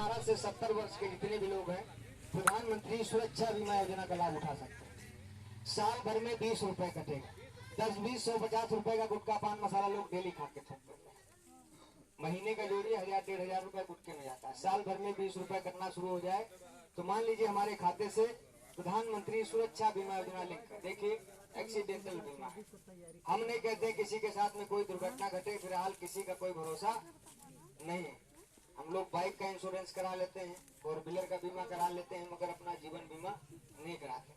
18 से 70 वर्ष के जितने भी लोग हैं प्रधानमंत्री सुरक्षा बीमा योजना का लाभ उठा सकते हैं। साल भर में 20 रुपए कटेगा। 10, 20, 100, 50 रुपए का गुटखा पान मसाला लोग डेली खा के थक देते हैं। महीने का जोड़िए 1000, 1500 रुपए गुटखे में जाता है। साल भर में 20 रुपए कटना शुरू हो जाए तो मान लीजिए हमारे खाते से प्रधानमंत्री सुरक्षा बीमा योजना लिंक कर देखिए, एक्सीडेंटल बीमा है। हम नहीं कहते किसी के साथ में कोई दुर्घटना घटे, फिलहाल किसी का कोई भरोसा नहीं है। हम लोग बाइक का इंश्योरेंस करा लेते हैं, फोर व्हीलर का बीमा करा लेते हैं, मगर अपना जीवन बीमा नहीं कराते।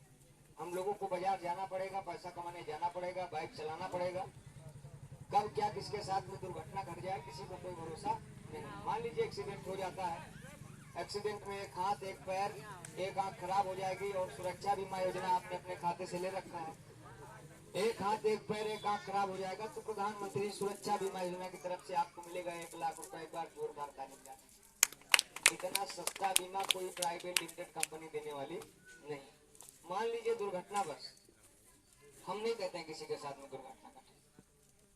हम लोगों को बाजार जाना पड़ेगा, पैसा कमाने जाना पड़ेगा, बाइक चलाना पड़ेगा। कब क्या किसके साथ में दुर्घटना घट जाए किसी को कोई भरोसा नहीं। मान लीजिए एक्सीडेंट हो जाता है, एक्सीडेंट में एक हाथ, एक पैर, एक आंख खराब हो जाएगी और सुरक्षा बीमा योजना आपने अपने खाते से ले रखा है। एक हाथ, एक पैर, एक आंख खराब हो जाएगा तो प्रधानमंत्री सुरक्षा बीमा योजना की तरफ से आपको मिलेगा 1 लाख रुपए। एक बार जोरदार ताली बजाएं। इतना सस्ता बीमा कोई प्राइवेट लिमिटेड कंपनी देने वाली नहीं। मान लीजिए दुर्घटना बस, हम नहीं कहते हैं किसी के साथ में दुर्घटना घटे,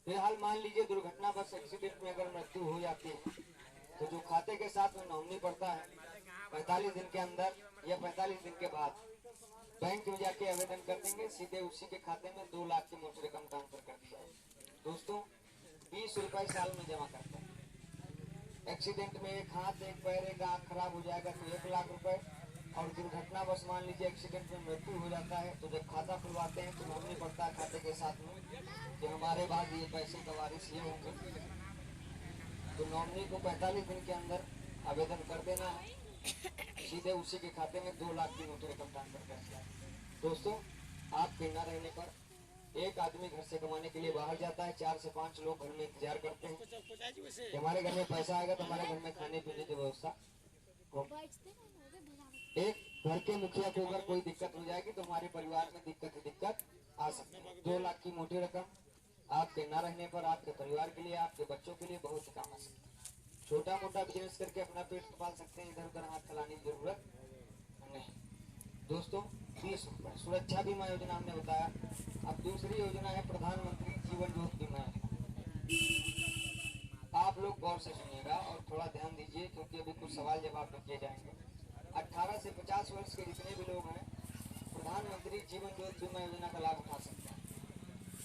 फिलहाल मान लीजिए दुर्घटना बस एक्सीडेंट में अगर मृत्यु हो जाती है तो जो खाते के साथ में नॉमिनी पड़ता है 45 दिन के अंदर या 45 दिन के बाद बैंक में जाके आवेदन कर देंगे, सीधे उसी के खाते में 2 लाख की मोटी रकम ट्रांसफर कर दी जाएगी। दोस्तों 20 रुपए साल में जमा करते हैं। एक्सीडेंट में एक हाथ, एक पैर, एक आंख खराब हो जाएगा तो 1 लाख रुपए। और दुर्घटना बस मान लीजिए एक्सीडेंट में मृत्यु हो जाता है तो जब खाता खुलवाते हैं तो नॉमिनी पड़ता है खाते के साथ में कि हमारे बाद ये पैसे का वारिस ये होंगे। तो नॉमिनी को 45 दिन के अंदर आवेदन कर देना है, सीधे उसी के खाते में 2 लाख की मोटी रकम ट्रांसफर कर दिया। दोस्तों आपके न रहने पर एक आदमी घर से कमाने के लिए बाहर जाता है, 4 से 5 लोग घर में इंतजार करते हैं कि हमारे घर में पैसा आएगा तो हमारे घर में खाने पीने की व्यवस्था हो। एक घर के मुखिया को अगर कोई दिक्कत हो जाएगी तो हमारे परिवार में दिक्कत आ सकती है। 2 लाख की मोटी रकम आपके न रहने पर आपके परिवार के लिए, आपके बच्चों के लिए बहुत काम आ सकती है। छोटा मोटा बिजनेस करके अपना पेट पाल सकते हैं, इधर उधर हाथ फैलाने की जरूरत नहीं। दोस्तों 20 रुपए सुरक्षा बीमा योजना हमने बताया। अब दूसरी योजना है प्रधानमंत्री जीवन ज्योति बीमा योजना। आप लोग गौर से सुनिएगा और थोड़ा ध्यान दीजिए क्योंकि अभी कुछ सवाल जवाब किए जाएंगे। 18 से 50 वर्ष के जितने भी लोग हैं प्रधानमंत्री जीवन ज्योति बीमा योजना का लाभ उठा सकते हैं।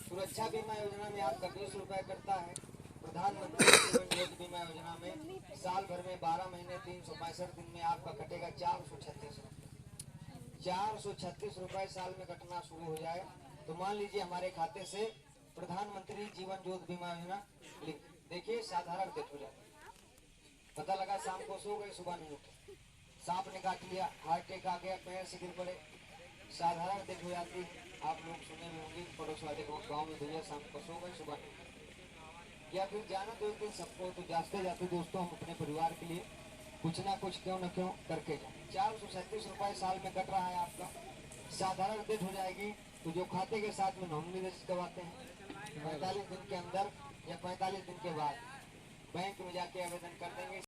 सुरक्षा बीमा योजना में आपका 20 रुपए करता है। प्रधानमंत्री जीवन ज्योति बीमा योजना में साल भर में 12 महीने 365 दिन में आपका कटेगा 436 रुपए। 436 रुपए साल में कटना शुरू हो जाए तो मान लीजिए हमारे खाते से प्रधानमंत्री जीवन ज्योति बीमा योजना लिख देखिए, साधारण डेथ हो जाती है। पता लगा शाम को सो गए, सुबह नहीं उठे, सांप ने काट लिया, हार्ट अटैक आ गया, पैर से गिर पड़े, साधारण डेथ हो जाती है। आप लोग सुने भी होंगे पड़ोस वाले गाँव में भैया शाम को सो गए, सुबह नहीं, या फिर जाना तो एक दिन सबको। तो जाते जाते दोस्तों हम अपने परिवार के लिए कुछ ना कुछ क्यों न क्यों करके जाए। 437 रुपए साल में कट रहा है आपका। साधारण डेथ हो जाएगी तो जो खाते के साथ में नॉमिनी रजिस्टर करवाते हैं 45 दिन के अंदर या 45 दिन के बाद बैंक में जाके आवेदन कर देंगे।